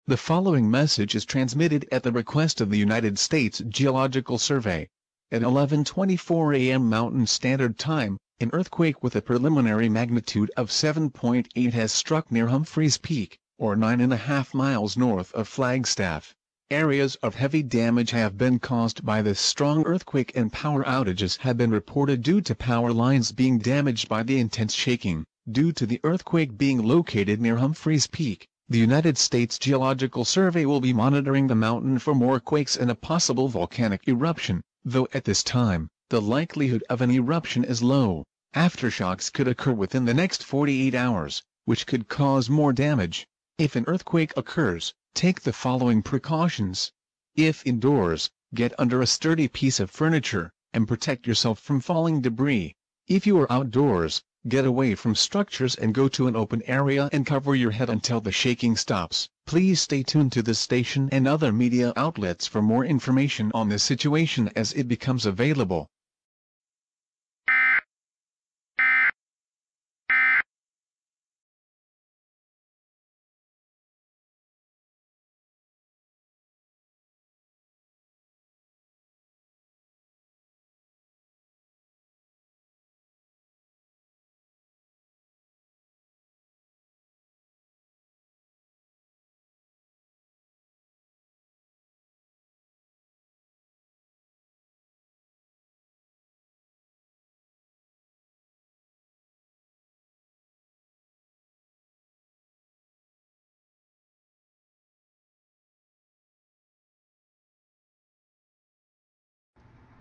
The following message is transmitted at the request of the United States Geological Survey. At 11:24 a.m. Mountain Standard Time, an earthquake with a preliminary magnitude of 7.8 has struck near Humphreys Peak, or 9.5 miles north of Flagstaff. Areas of heavy damage have been caused by this strong earthquake and power outages have been reported due to power lines being damaged by the intense shaking. Due to the earthquake being located near Humphreys Peak, the United States Geological Survey will be monitoring the mountain for more quakes and a possible volcanic eruption, though at this time, the likelihood of an eruption is low. Aftershocks could occur within the next 48 hours, which could cause more damage. If an earthquake occurs, take the following precautions. If indoors, get under a sturdy piece of furniture, and protect yourself from falling debris. If you are outdoors, get away from structures and go to an open area and cover your head until the shaking stops. Please stay tuned to this station and other media outlets for more information on this situation as it becomes available.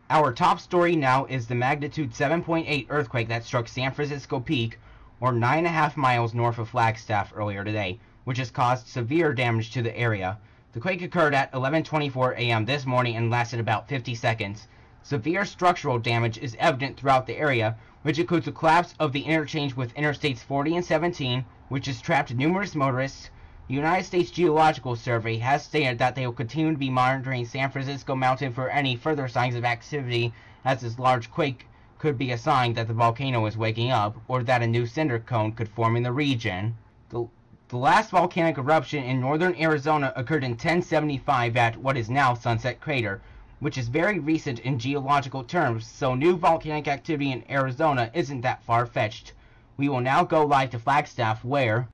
Our top story now is the magnitude 7.8 earthquake that struck San Francisco Peak, or 9.5 miles north of Flagstaff earlier today, which has caused severe damage to the area. The quake occurred at 11:24 a.m. this morning and lasted about 50 seconds. Severe structural damage is evident throughout the area, which includes the collapse of the interchange with Interstates 40 and 17, which has trapped numerous motorists. The United States Geological Survey has stated that they will continue to be monitoring San Francisco Mountain for any further signs of activity, as this large quake could be a sign that the volcano is waking up, or that a new cinder cone could form in the region. The last volcanic eruption in northern Arizona occurred in 1075 at what is now Sunset Crater, which is very recent in geological terms, so new volcanic activity in Arizona isn't that far-fetched. We will now go live to Flagstaff, where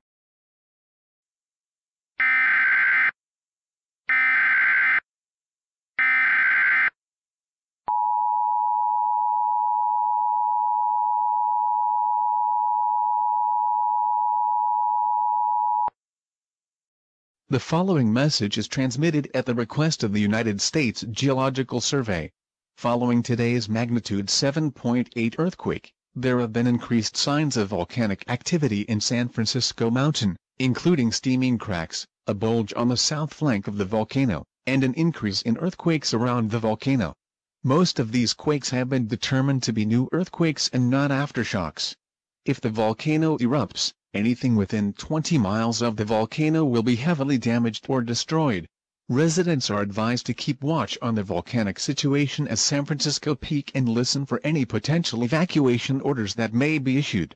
The following message is transmitted at the request of the United States Geological Survey. Following today's magnitude 7.8 earthquake, there have been increased signs of volcanic activity in San Francisco Mountain, including steaming cracks, a bulge on the south flank of the volcano, and an increase in earthquakes around the volcano. Most of these quakes have been determined to be new earthquakes and not aftershocks. If the volcano erupts, anything within 20 miles of the volcano will be heavily damaged or destroyed. Residents are advised to keep watch on the volcanic situation at San Francisco Peak and listen for any potential evacuation orders that may be issued.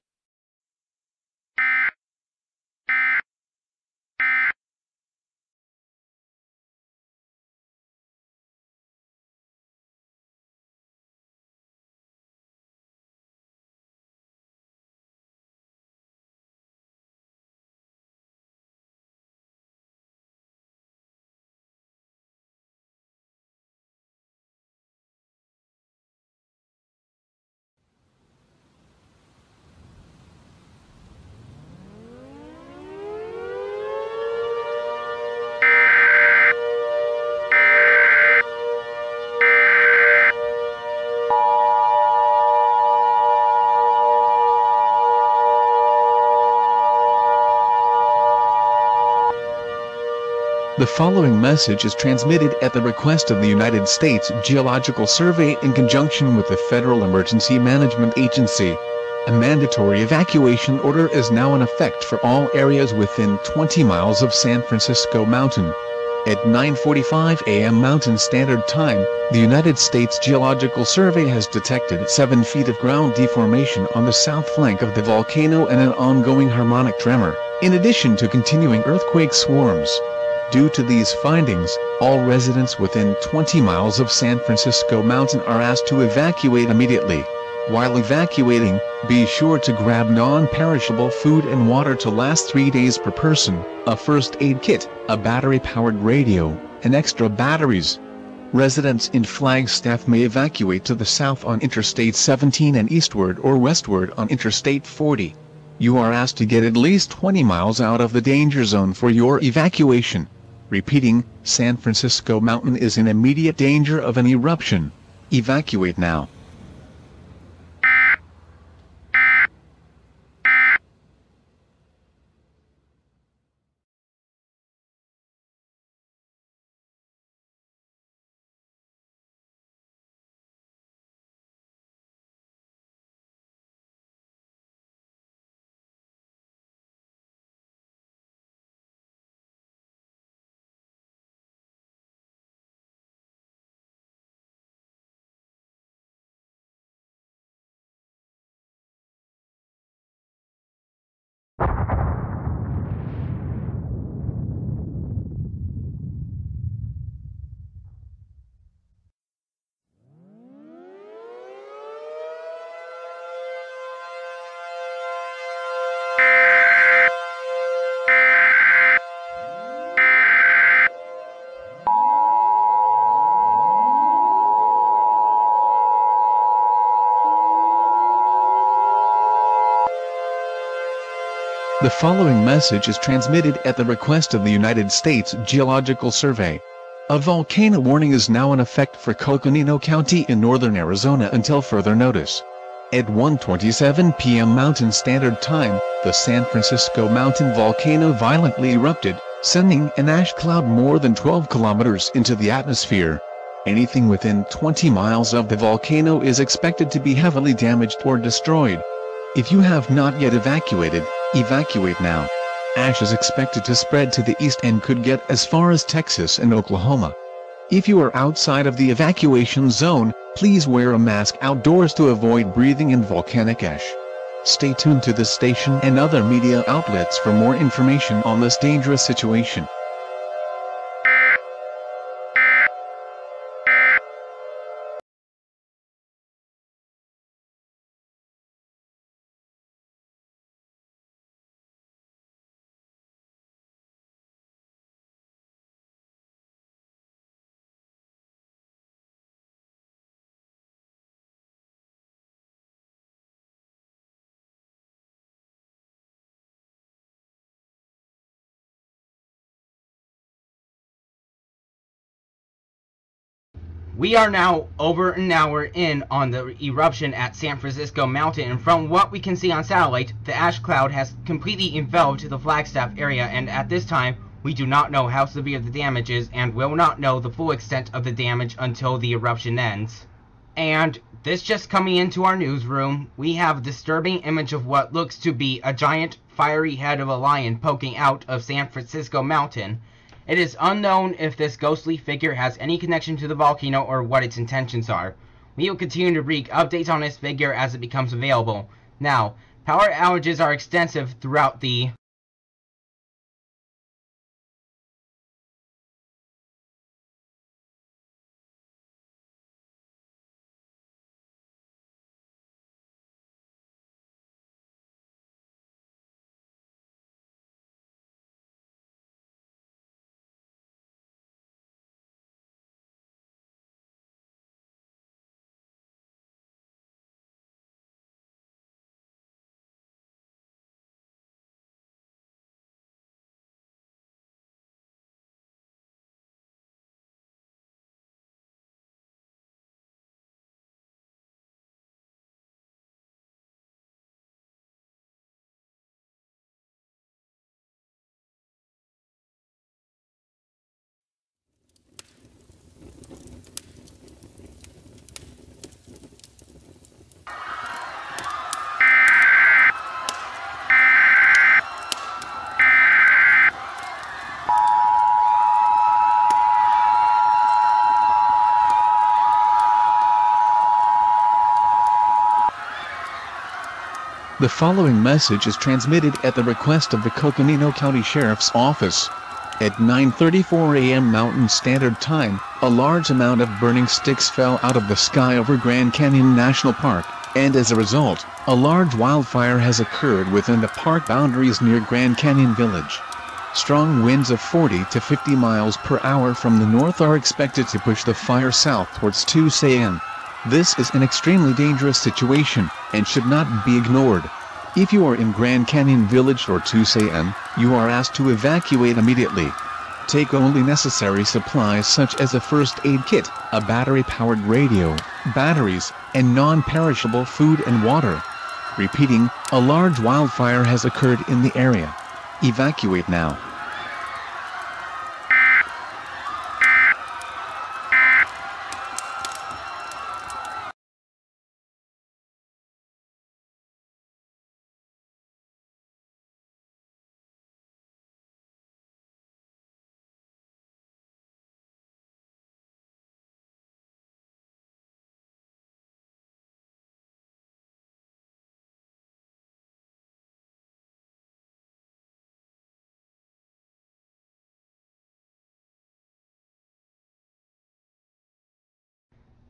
The following message is transmitted at the request of the United States Geological Survey in conjunction with the Federal Emergency Management Agency. A mandatory evacuation order is now in effect for all areas within 20 miles of San Francisco Mountain. At 9:45 a.m. Mountain Standard Time, the United States Geological Survey has detected 7 feet of ground deformation on the south flank of the volcano and an ongoing harmonic tremor, in addition to continuing earthquake swarms. Due to these findings, all residents within 20 miles of San Francisco Mountain are asked to evacuate immediately. While evacuating, be sure to grab non-perishable food and water to last 3 days per person, a first aid kit, a battery-powered radio, and extra batteries. Residents in Flagstaff may evacuate to the south on Interstate 17 and eastward or westward on Interstate 40. You are asked to get at least 20 miles out of the danger zone for your evacuation. Repeating, San Francisco Mountain is in immediate danger of an eruption. Evacuate now. The following message is transmitted at the request of the United States Geological Survey. A volcano warning is now in effect for Coconino County in northern Arizona until further notice. At 1:27 p.m. Mountain Standard Time, the San Francisco Mountain volcano violently erupted, sending an ash cloud more than 12 kilometers into the atmosphere. Anything within 20 miles of the volcano is expected to be heavily damaged or destroyed. If you have not yet evacuated, evacuate now. Ash is expected to spread to the east and could get as far as Texas and Oklahoma. If you are outside of the evacuation zone, please wear a mask outdoors to avoid breathing in volcanic ash. Stay tuned to this station and other media outlets for more information on this dangerous situation. We are now over an hour in on the eruption at San Francisco Mountain, and from what we can see on satellite, the ash cloud has completely enveloped the Flagstaff area, and at this time, we do not know how severe the damage is, and will not know the full extent of the damage until the eruption ends. And this just coming into our newsroom, we have a disturbing image of what looks to be a giant fiery head of a lion poking out of San Francisco Mountain. It is unknown if this ghostly figure has any connection to the volcano or what its intentions are. We will continue to bring updates on this figure as it becomes available. Now, power outages are extensive throughout the The following message is transmitted at the request of the Coconino County Sheriff's Office. At 9:34 a.m. Mountain Standard Time, a large amount of burning sticks fell out of the sky over Grand Canyon National Park, and as a result, a large wildfire has occurred within the park boundaries near Grand Canyon Village. Strong winds of 40 to 50 miles per hour from the north are expected to push the fire south towards Tusayan. This is an extremely dangerous situation, and should not be ignored. If you are in Grand Canyon Village or Tusayan, you are asked to evacuate immediately. Take only necessary supplies such as a first aid kit, a battery-powered radio, batteries, and non-perishable food and water. Repeating, a large wildfire has occurred in the area. Evacuate now.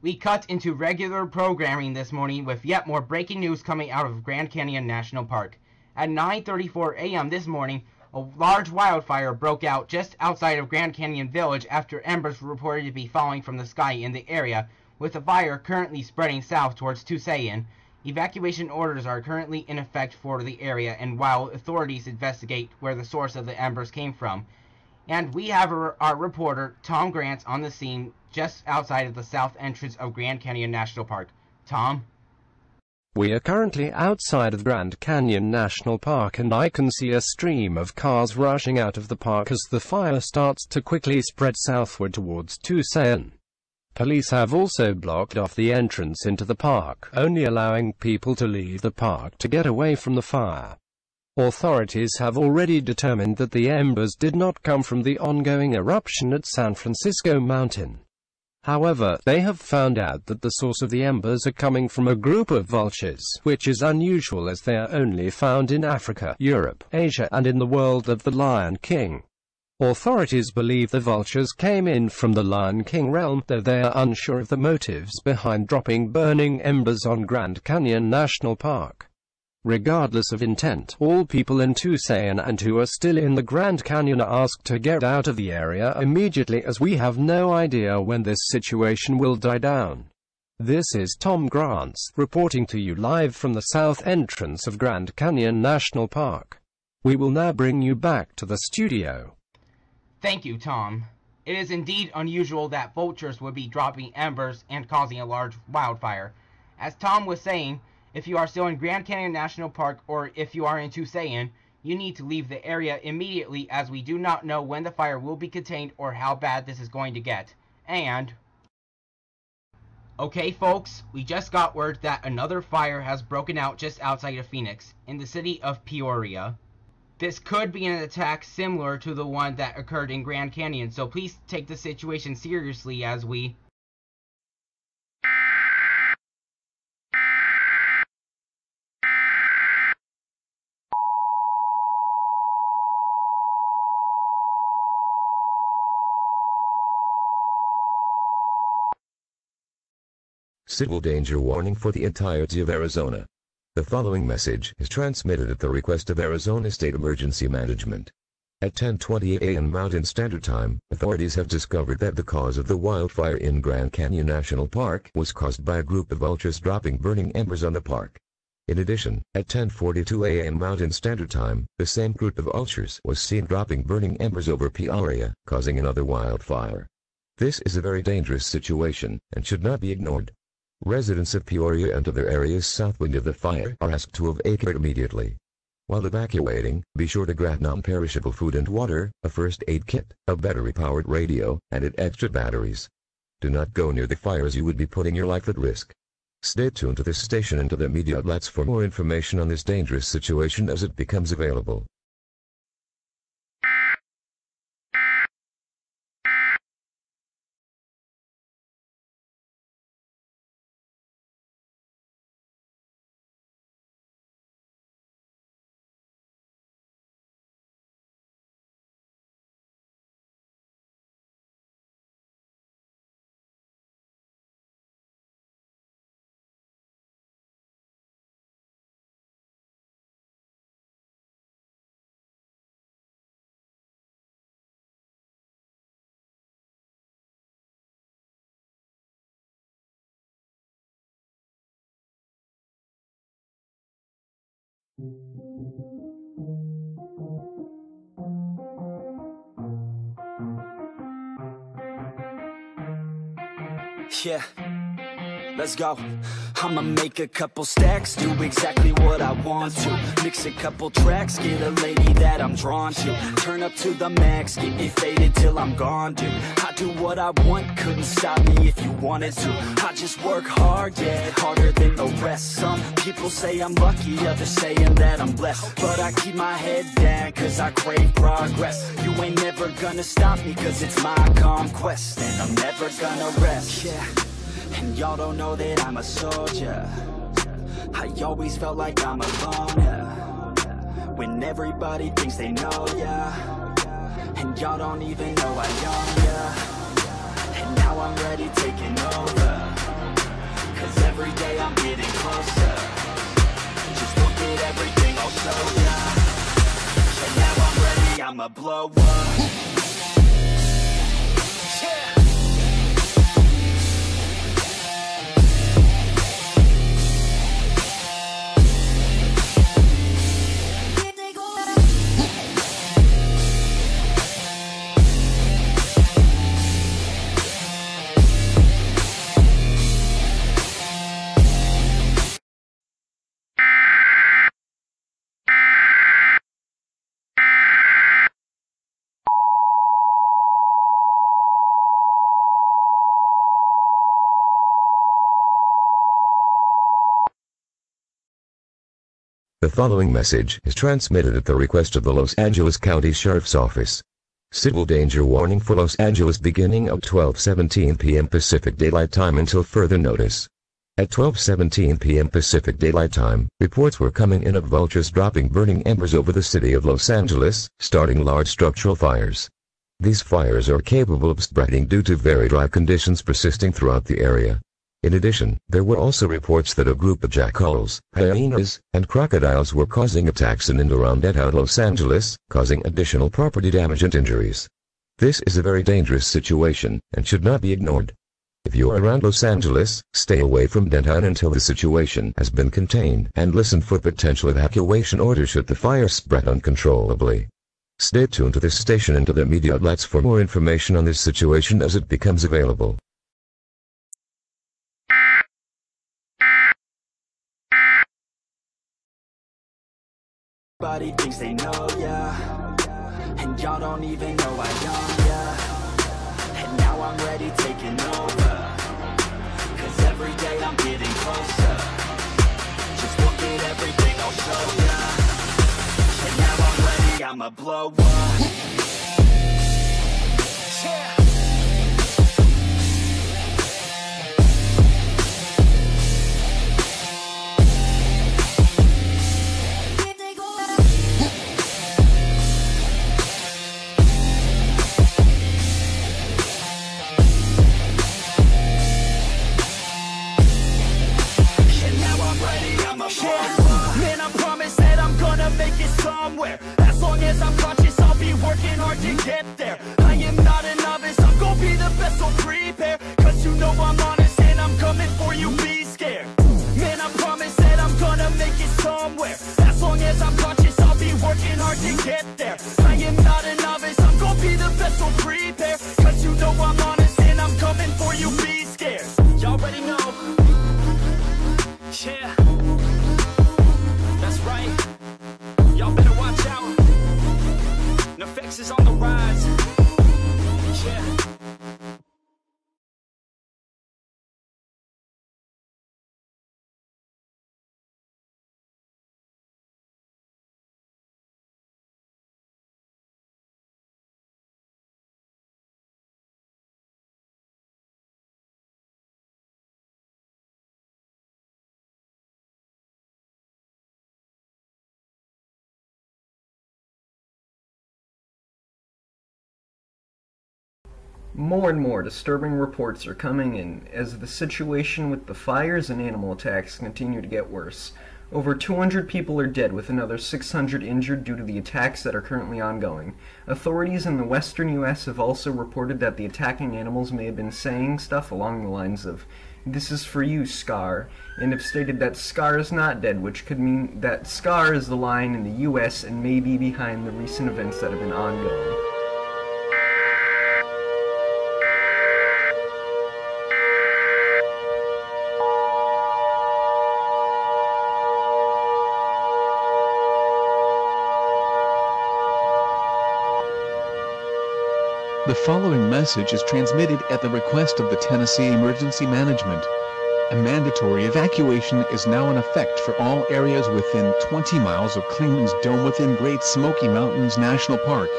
We cut into regular programming this morning with yet more breaking news coming out of Grand Canyon National Park. At 9:34 a.m. this morning, a large wildfire broke out just outside of Grand Canyon Village after embers were reported to be falling from the sky in the area, with the fire currently spreading south towards Tusayan. Evacuation orders are currently in effect for the area, and while authorities investigate where the source of the embers came from. And we have our reporter, Tom Grants, on the scene just outside of the south entrance of Grand Canyon National Park. Tom? We are currently outside of Grand Canyon National Park, and I can see a stream of cars rushing out of the park as the fire starts to quickly spread southward towards Tusayan. Police have also blocked off the entrance into the park, only allowing people to leave the park to get away from the fire. Authorities have already determined that the embers did not come from the ongoing eruption at San Francisco Mountain. However, they have found out that the source of the embers are coming from a group of vultures, which is unusual as they are only found in Africa, Europe, Asia, and in the world of the Lion King. Authorities believe the vultures came in from the Lion King realm, though they are unsure of the motives behind dropping burning embers on Grand Canyon National Park. Regardless of intent, all people in Tusayan and who are still in the Grand Canyon are asked to get out of the area immediately, as we have no idea when this situation will die down. This is Tom Grants, reporting to you live from the south entrance of Grand Canyon National Park. We will now bring you back to the studio. Thank you, Tom. It is indeed unusual that vultures would be dropping embers and causing a large wildfire. As Tom was saying, if you are still in Grand Canyon National Park, or if you are in Tusayan, you need to leave the area immediately, as we do not know when the fire will be contained or how bad this is going to get. And okay folks, we just got word that another fire has broken out just outside of Phoenix, in the city of Peoria. This could be an attack similar to the one that occurred in Grand Canyon, so please take the situation seriously as we Civil danger warning for the entirety of Arizona. The following message is transmitted at the request of Arizona State Emergency Management. At 10:28 a.m. Mountain Standard Time, authorities have discovered that the cause of the wildfire in Grand Canyon National Park was caused by a group of vultures dropping burning embers on the park. In addition, at 10:42 a.m. Mountain Standard Time, the same group of vultures was seen dropping burning embers over Peoria, causing another wildfire. This is a very dangerous situation, and should not be ignored. Residents of Peoria and other areas southwind of the fire are asked to evacuate immediately. While evacuating, be sure to grab non-perishable food and water, a first aid kit, a battery-powered radio, and extra batteries. Do not go near the fire, as you would be putting your life at risk. Stay tuned to this station and to the media outlets for more information on this dangerous situation as it becomes available. Yeah, let's go. I'ma make a couple stacks, do exactly what I want to. Mix a couple tracks, get a lady that I'm drawn to. Turn up to the max, get me faded till I'm gone, dude. I do what I want, couldn't stop me if you wanted to. I just work hard, yeah, harder than the rest. Some people say I'm lucky, others saying that I'm blessed. But I keep my head down, cause I crave progress. You ain't never gonna stop me, cause it's my conquest. And I'm never gonna rest, yeah. And y'all don't know that I'm a soldier. I always felt like I'm alone, yeah. When everybody thinks they know, yeah. And y'all don't even know I own, yeah. And now I'm ready taking over, cause every day I'm getting closer. Just look at everything I'll show ya. And now I'm ready, I'ma blow up. Yeah. The following message is transmitted at the request of the Los Angeles County Sheriff's Office. Civil danger warning for Los Angeles beginning at 12:17 p.m. Pacific Daylight Time until further notice. At 12:17 p.m. Pacific Daylight Time, reports were coming in of vultures dropping burning embers over the city of Los Angeles, starting large structural fires. These fires are capable of spreading due to very dry conditions persisting throughout the area. In addition, there were also reports that a group of jackals, hyenas, and crocodiles were causing attacks in and around downtown Los Angeles, causing additional property damage and injuries. This is a very dangerous situation, and should not be ignored. If you are around Los Angeles, stay away from downtown until the situation has been contained, and listen for potential evacuation orders should the fire spread uncontrollably. Stay tuned to this station and to the media outlets for more information on this situation as it becomes available. Everybody thinks they know, yeah. And y'all don't even know I own, yeah. And now I'm ready taking over, cause every day I'm getting closer. Just look at everything I'll show ya. And now I'm ready, I'ma blow up. Yeah. Man, I promise that I'm gonna make it somewhere. As long as I'm conscious, I'll be working hard to get there. I am not a novice, I'm gonna be the best, so prepare. Cause you know I'm honest and I'm coming for you, be scared. Man, I promise that I'm gonna make it somewhere. As long as I'm conscious, I'll be working hard to get there. I am not a novice, I'm gonna be the best, so prepare. Cause you know I'm honest and I'm coming for you, be scared. Y'all already know. Yeah. That's right. Y'all better watch out. Nefex is on the rise. Yeah. More and more disturbing reports are coming in as the situation with the fires and animal attacks continue to get worse. Over 200 people are dead, with another 600 injured due to the attacks that are currently ongoing. Authorities in the western U.S. have also reported that the attacking animals may have been saying stuff along the lines of, "This is for you, Scar," and have stated that Scar is not dead, which could mean that Scar is the lion in the U.S. and may be behind the recent events that have been ongoing. The following message is transmitted at the request of the Tennessee Emergency Management. A mandatory evacuation is now in effect for all areas within 20 miles of Clingman's Dome within Great Smoky Mountains National Park.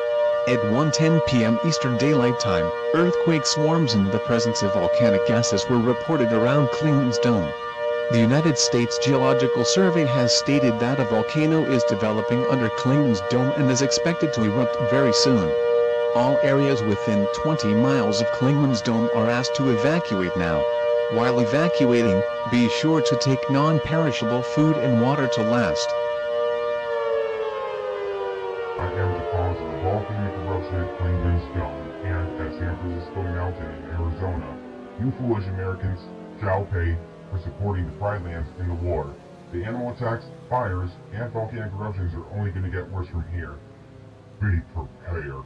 At 1:10 p.m. Eastern Daylight Time, earthquake swarms and the presence of volcanic gases were reported around Clingman's Dome. The United States Geological Survey has stated that a volcano is developing under Clingman's Dome and is expected to erupt very soon. All areas within 20 miles of Clingman's Dome are asked to evacuate now. While evacuating, be sure to take non-perishable food and water to last. I am the cause of the volcanic eruption at Clingman's Dome and at San Francisco Mountain in Arizona. You foolish Americans shall pay for supporting the pridelands in the war. The animal attacks, fires, and volcanic eruptions are only going to get worse from here. Be prepared.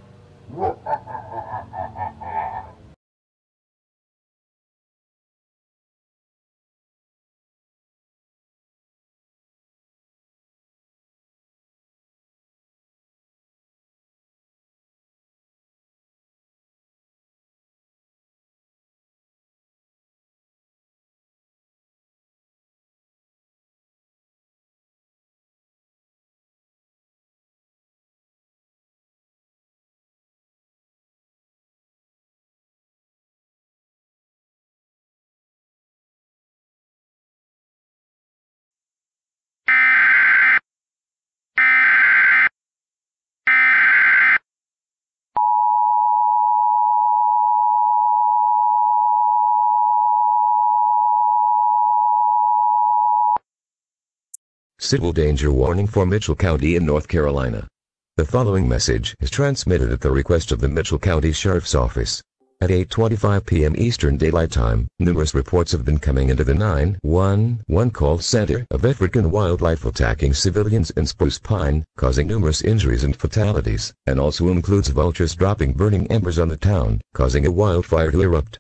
Civil danger warning for Mitchell County in North Carolina. The following message is transmitted at the request of the Mitchell County Sheriff's Office. At 8:25 p.m. Eastern Daylight Time, numerous reports have been coming into the 911 call center of African wildlife attacking civilians in Spruce Pine, causing numerous injuries and fatalities, and also includes vultures dropping burning embers on the town, causing a wildfire to erupt.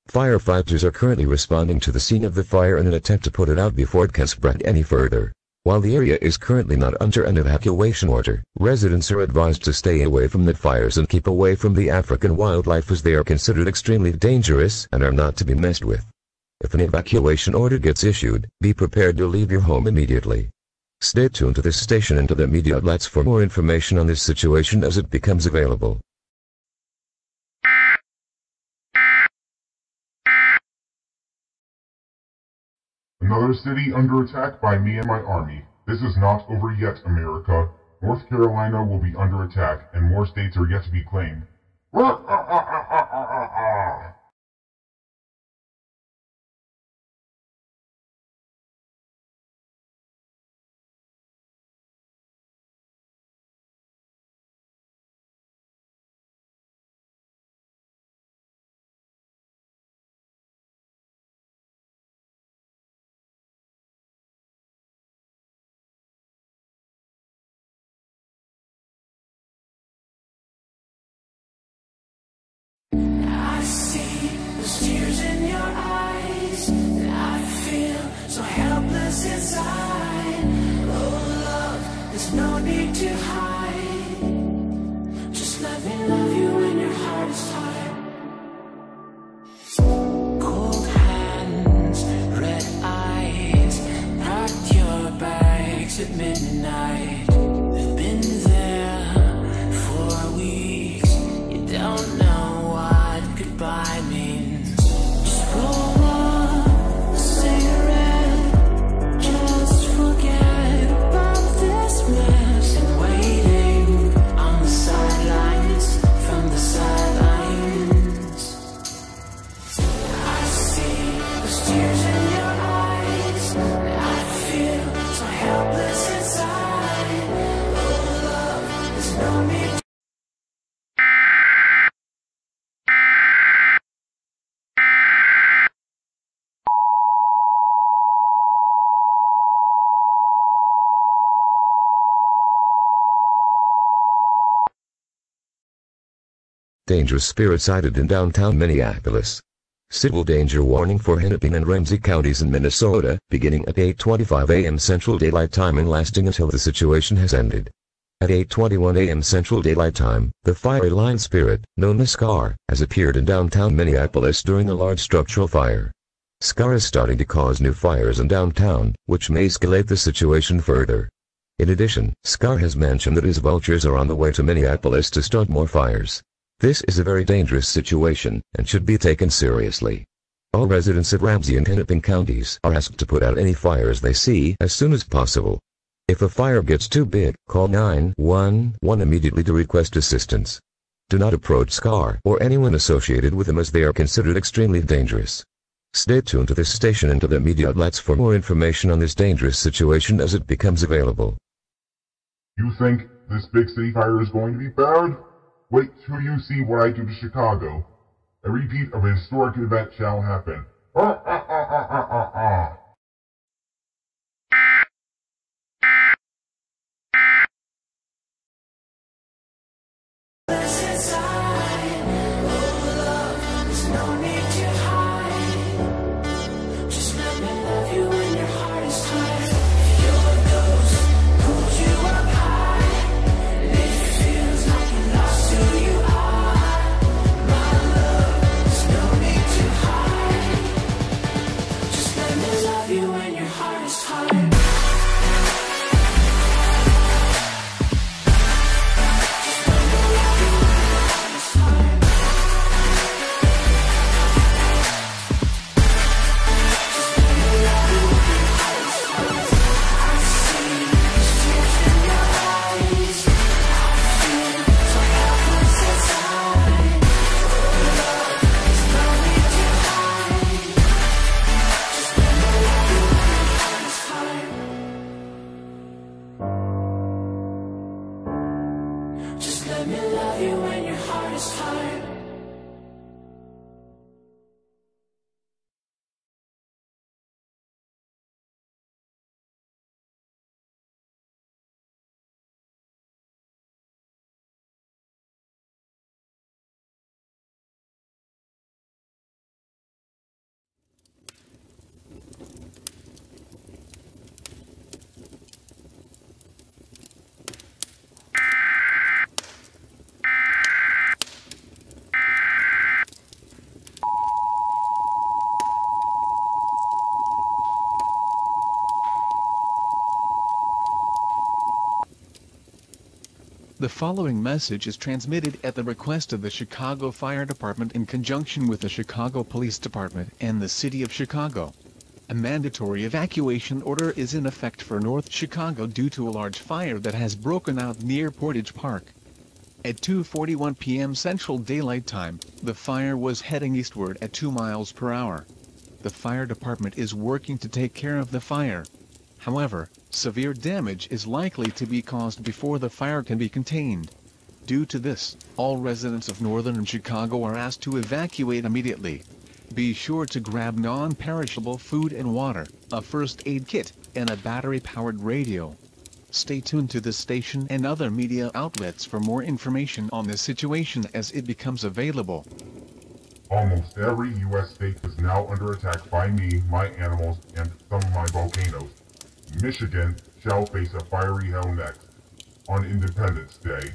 Firefighters are currently responding to the scene of the fire in an attempt to put it out before it can spread any further. While the area is currently not under an evacuation order, residents are advised to stay away from the fires and keep away from the African wildlife as they are considered extremely dangerous and are not to be messed with. If an evacuation order gets issued, be prepared to leave your home immediately. Stay tuned to this station and to the media outlets for more information on this situation as it becomes available. Another city under attack by me and my army. This is not over yet, America. North Carolina will be under attack, and more states are yet to be claimed. I see those tears in your eyes, and I feel so helpless inside. Oh love, there's no need to hide. Just let me love you when your heart is tired. Cold hands, red eyes, packed your bags at midnight. They've been there for weeks. You don't know what goodbye means. Just roll up a cigarette. Just forget about this mess. And waiting on the sidelines, from the sidelines. I see those tears in your eyes. I feel so helpless. Dangerous spirit sighted in downtown Minneapolis. Civil danger warning for Hennepin and Ramsey counties in Minnesota, beginning at 8:25 a.m. Central Daylight Time and lasting until the situation has ended. At 8:21 a.m. Central Daylight Time, the fiery line spirit, known as SCAR, has appeared in downtown Minneapolis during a large structural fire. SCAR is starting to cause new fires in downtown, which may escalate the situation further. In addition, SCAR has mentioned that his vultures are on the way to Minneapolis to start more fires. This is a very dangerous situation, and should be taken seriously. All residents of Ramsey and Hennepin counties are asked to put out any fires they see as soon as possible. If a fire gets too big, call 911 immediately to request assistance. Do not approach SCAR or anyone associated with them as they are considered extremely dangerous. Stay tuned to this station and to the media outlets for more information on this dangerous situation as it becomes available. You think this big city fire is going to be bad? Wait till you see what I do to Chicago. A repeat of a historic event shall happen. The following message is transmitted at the request of the Chicago Fire Department in conjunction with the Chicago Police Department and the City of Chicago. A mandatory evacuation order is in effect for North Chicago due to a large fire that has broken out near Portage Park. At 2:41 p.m. Central Daylight Time, the fire was heading eastward at 2 miles per hour. The fire department is working to take care of the fire. However, severe damage is likely to be caused before the fire can be contained. Due to this, all residents of northern Chicago are asked to evacuate immediately. Be sure to grab non-perishable food and water, a first aid kit, and a battery-powered radio. Stay tuned to this station and other media outlets for more information on this situation as it becomes available. Almost every U.S. state is now under attack by me, my animals, and some of my volcanoes. Michigan shall face a fiery hell next, on Independence Day.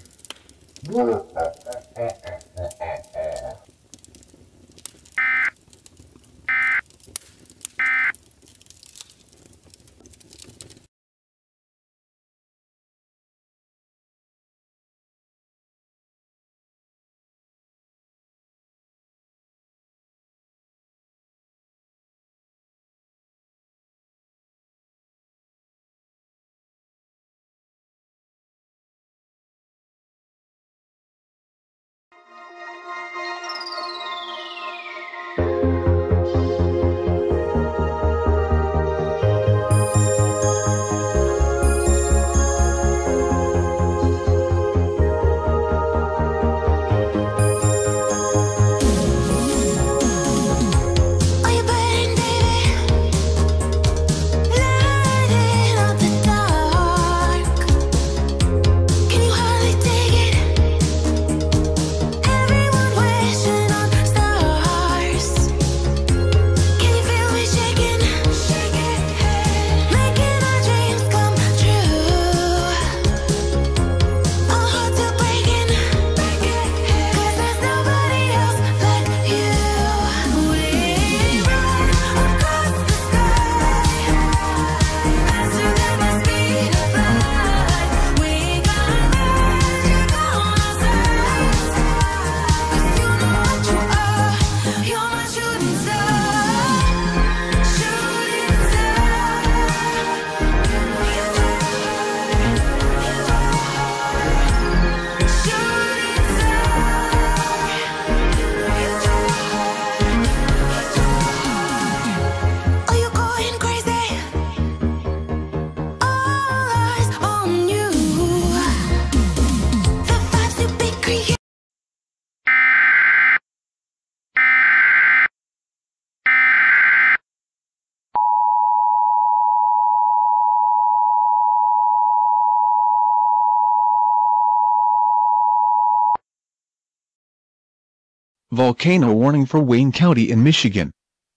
Volcano warning for Wayne County in Michigan.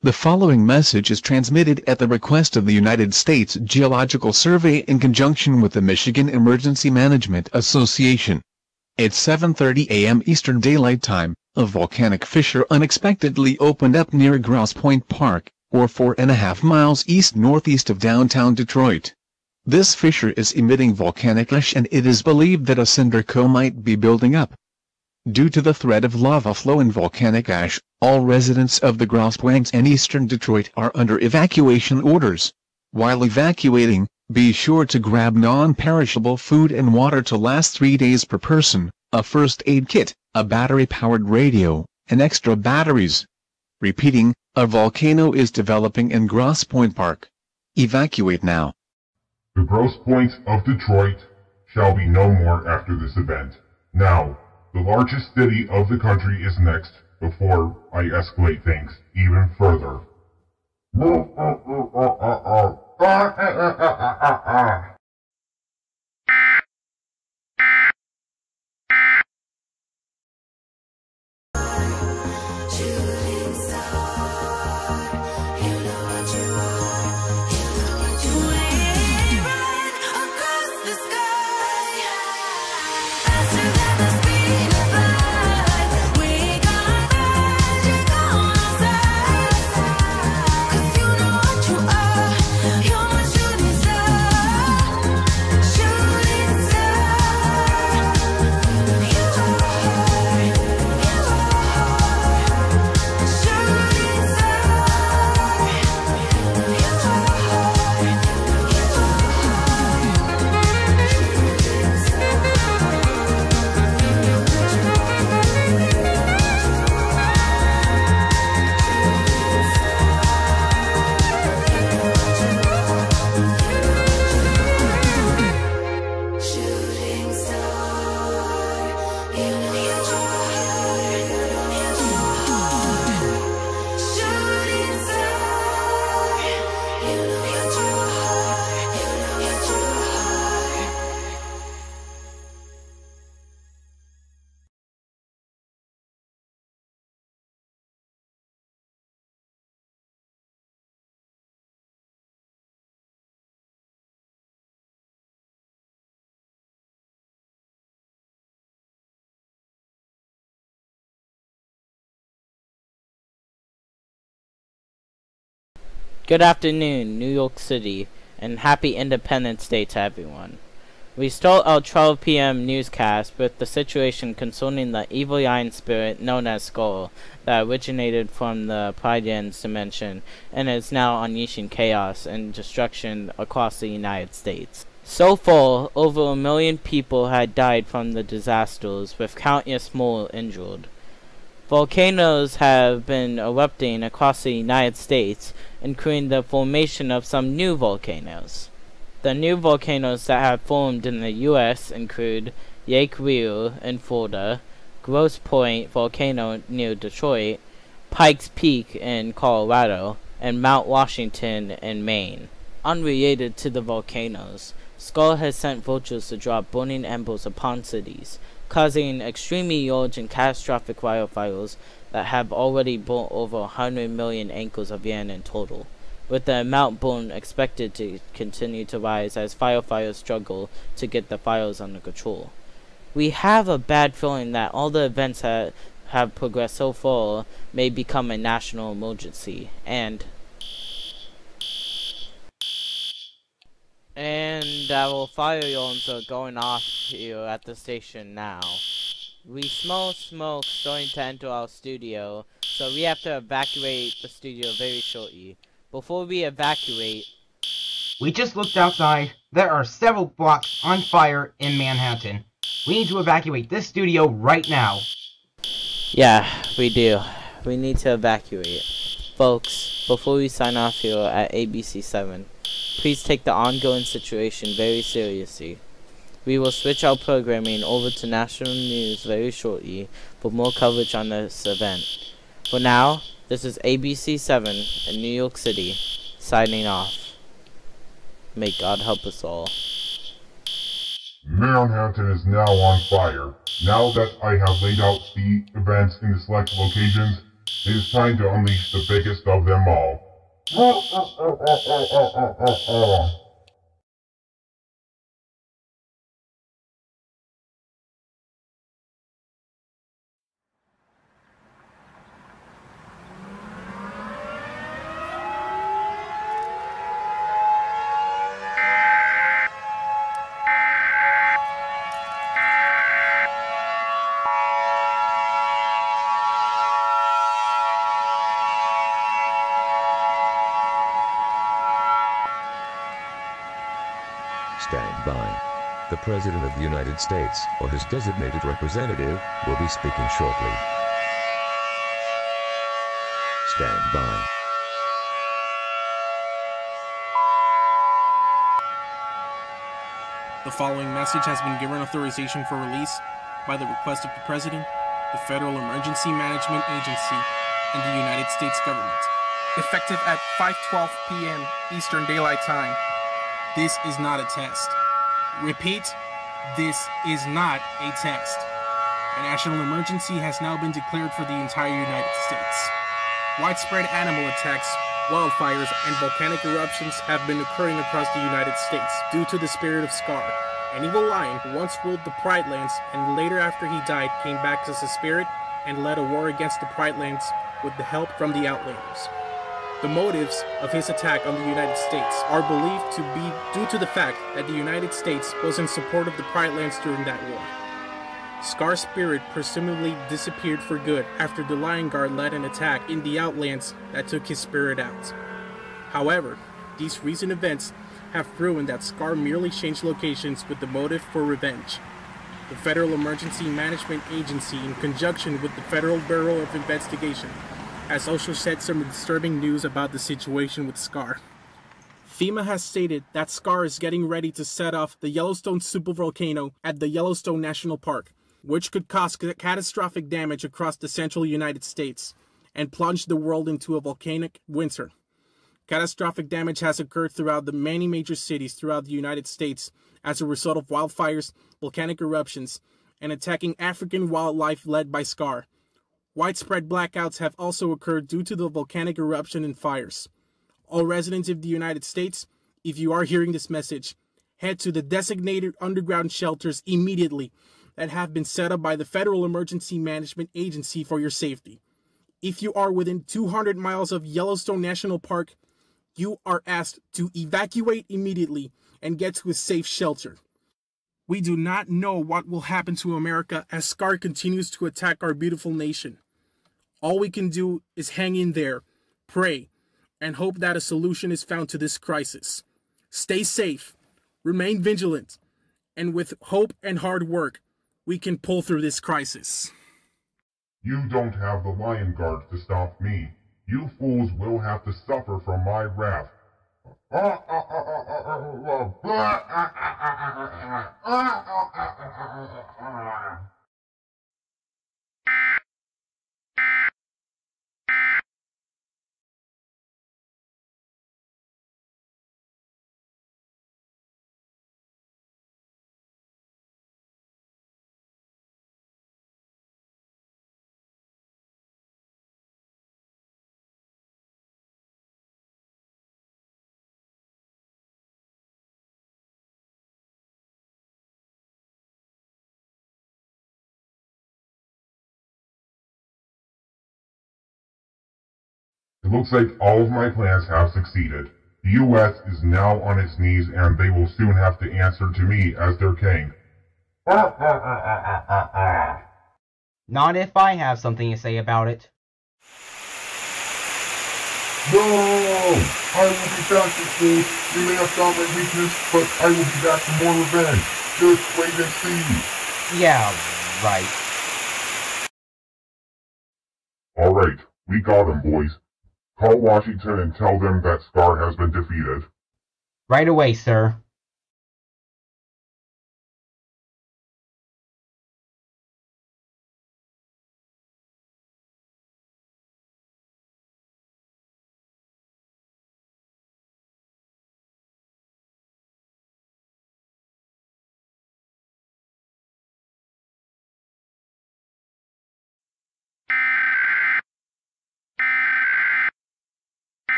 The following message is transmitted at the request of the United States Geological Survey in conjunction with the Michigan Emergency Management Association. At 7:30 a.m. Eastern Daylight Time, a volcanic fissure unexpectedly opened up near Grouse Point Park, or 4.5 miles east-northeast of downtown Detroit. This fissure is emitting volcanic ash and it is believed that a cinder cone might be building up. Due to the threat of lava flow and volcanic ash, all residents of the Grouse Points and eastern Detroit are under evacuation orders. While evacuating, be sure to grab non-perishable food and water to last 3 days per person, a first aid kit, a battery-powered radio, and extra batteries. Repeating, a volcano is developing in Grouse Point Park. Evacuate now. The Grouse Points of Detroit shall be no more after this event. Now, the largest city of the country is next, before I escalate things even further. Shooting star, you know what you are, you know what you are. Run across the sky, faster than the speed of light. We gonna magic on our side, 'cause you know what you are, you're my shooting star, shooting star. You are, you are, shooting star. You are, shooting star. You know you are, you know you are, shooting star. You know you are, you know you are. Good afternoon, New York City, and happy Independence Day to everyone. We start our 12 p.m. newscast with the situation concerning the evil giant spirit known as Skull that originated from the pridelands dimension and is now unleashing chaos and destruction across the United States. So far, over 1 million people had died from the disasters, with countless more injured. Volcanoes have been erupting across the United States, including the formation of some new volcanoes. The new volcanoes that have formed in the U.S. include Lake Rio in Florida, Grosse Pointe volcano near Detroit, Pikes Peak in Colorado, and Mount Washington in Maine. Unrelated to the volcanoes, Skull has sent vultures to drop burning embers upon cities, causing extremely large and catastrophic wildfires that have already burnt over 100 million acres of land in total, with the amount burned expected to continue to rise as firefighters struggle to get the fires under control. We have a bad feeling that all the events that have progressed so far may become a national emergency, and our fire alarms are going off here at the station now. We smell smoke starting to enter our studio, so we have to evacuate the studio very shortly. Before we evacuate, We just looked outside. There are several blocks on fire in Manhattan. We need to evacuate this studio right now. yeah, we do. We need to evacuate. Folks, before we sign off here at ABC7, please take the ongoing situation very seriously. We will switch our programming over to national news very shortly for more coverage on this event. For now, this is ABC7 in New York City, signing off. May God help us all. Manhattan is now on fire. Now that I have laid out the events in the selected locations, it is time to unleash the biggest of them all. Stand by. The President of the United States, or his designated representative, will be speaking shortly. Stand by. The following message has been given authorization for release by the request of the President, the Federal Emergency Management Agency, and the United States government. Effective at 5:12 p.m. Eastern Daylight Time. This is not a test. Repeat, this is not a test. A national emergency has now been declared for the entire United States. Widespread animal attacks, wildfires, and volcanic eruptions have been occurring across the United States due to the spirit of Scar, an evil lion who once ruled the Pridelands and later after he died came back as a spirit and led a war against the Pridelands with the help from the Outlanders. The motives of his attack on the United States are believed to be due to the fact that the United States was in support of the Pridelands during that war. Scar's spirit presumably disappeared for good after the Lion Guard led an attack in the Outlands that took his spirit out. However, these recent events have proven that Scar merely changed locations with the motive for revenge. The Federal Emergency Management Agency, in conjunction with the Federal Bureau of Investigation, has also said some disturbing news about the situation with Scar. FEMA has stated that Scar is getting ready to set off the Yellowstone supervolcano at the Yellowstone National Park, which could cause catastrophic damage across the central United States and plunge the world into a volcanic winter. Catastrophic damage has occurred throughout the many major cities throughout the United States as a result of wildfires, volcanic eruptions, and attacking African wildlife led by Scar. Widespread blackouts have also occurred due to the volcanic eruption and fires. All residents of the United States, if you are hearing this message, head to the designated underground shelters immediately that have been set up by the Federal Emergency Management Agency for your safety. If you are within 200 miles of Yellowstone National Park, you are asked to evacuate immediately and get to a safe shelter. We do not know what will happen to America as Scar continues to attack our beautiful nation. All we can do is hang in there, pray, and hope that a solution is found to this crisis. Stay safe, remain vigilant, and with hope and hard work, we can pull through this crisis. You don't have the Lion Guard to stop me. You fools will have to suffer from my wrath. It looks like all of my plans have succeeded. The U.S. is now on its knees and they will soon have to answer to me as their king. Not if I have something to say about it. No! I will be back, you fools. You may have found my weakness, but I will be back for more revenge. Just wait and see. Yeah, right. Alright, we got him, boys. Call Washington and tell them that Scar has been defeated. Right away, sir.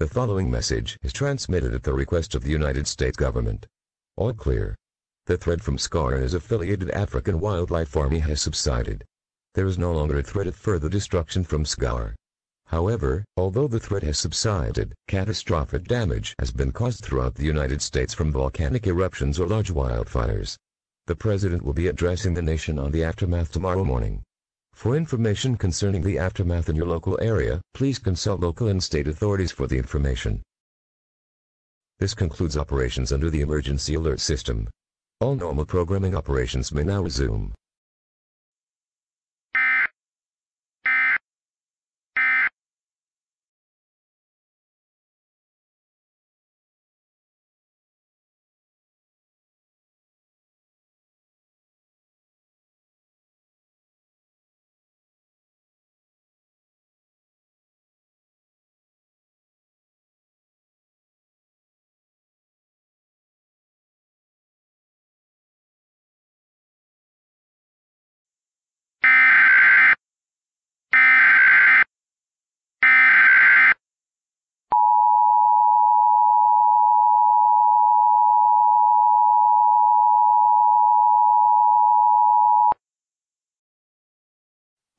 The following message is transmitted at the request of the United States government. All clear. The threat from SCAR and his affiliated African Wildlife Army has subsided. There is no longer a threat of further destruction from SCAR. However, although the threat has subsided, catastrophic damage has been caused throughout the United States from volcanic eruptions or large wildfires. The President will be addressing the nation on the aftermath tomorrow morning. For information concerning the aftermath in your local area, please consult local and state authorities for the information. This concludes operations under the emergency alert system. All normal programming operations may now resume.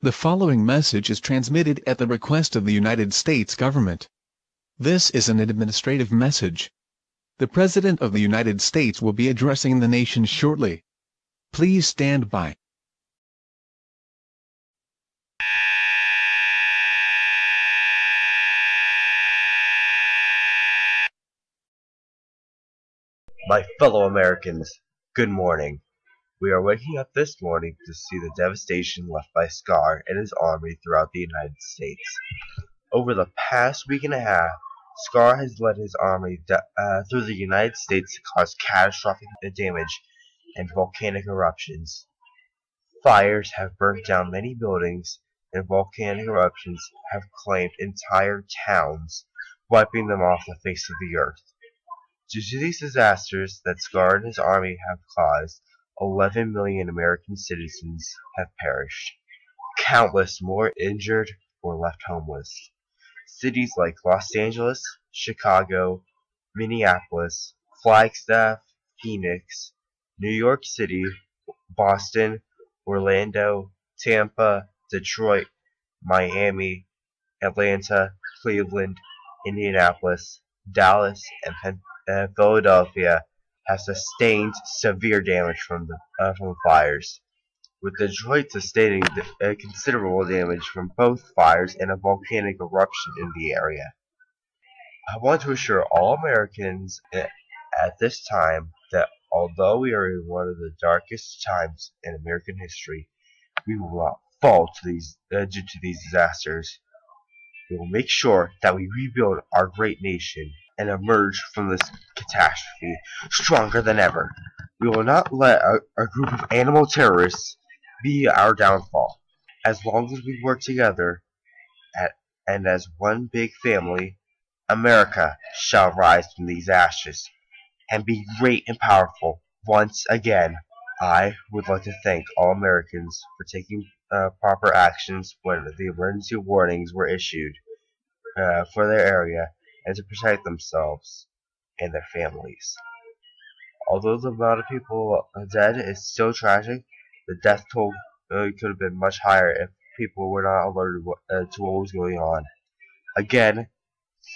The following message is transmitted at the request of the United States government. This is an administrative message. The President of the United States will be addressing the nation shortly. Please stand by. My fellow Americans, good morning. We are waking up this morning to see the devastation left by SCAR and his army throughout the United States. Over the past week and a half, SCAR has led his army through the United States to cause catastrophic damage and volcanic eruptions. Fires have burnt down many buildings, and volcanic eruptions have claimed entire towns, wiping them off the face of the earth. Due to these disasters that SCAR and his army have caused, 11 million American citizens have perished. Countless more injured or left homeless. Cities like Los Angeles, Chicago, Minneapolis, Flagstaff, Phoenix, New York City, Boston, Orlando, Tampa, Detroit, Miami, Atlanta, Cleveland, Indianapolis, Dallas, and Philadelphia have sustained severe damage from the fires, with Detroit sustaining considerable damage from both fires and a volcanic eruption in the area. I want to assure all Americans at this time that although we are in one of the darkest times in American history, we will not fall due to these disasters. We will make sure that we rebuild our great nation and emerge from this catastrophe stronger than ever. We will not let a group of animal terrorists be our downfall. As long as we work together and as one big family, America shall rise from these ashes and be great and powerful once again. I would like to thank all Americans for taking proper actions when the emergency warnings were issued for their area and to protect themselves and their families. Although the amount of people dead is still tragic, the death toll could have been much higher if people were not alerted to what was going on. Again,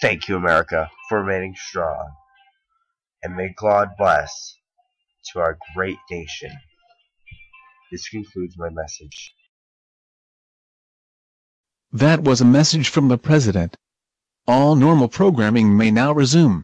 thank you, America, for remaining strong, and may God bless to our great nation. This concludes my message. That was a message from the President. All normal programming may now resume.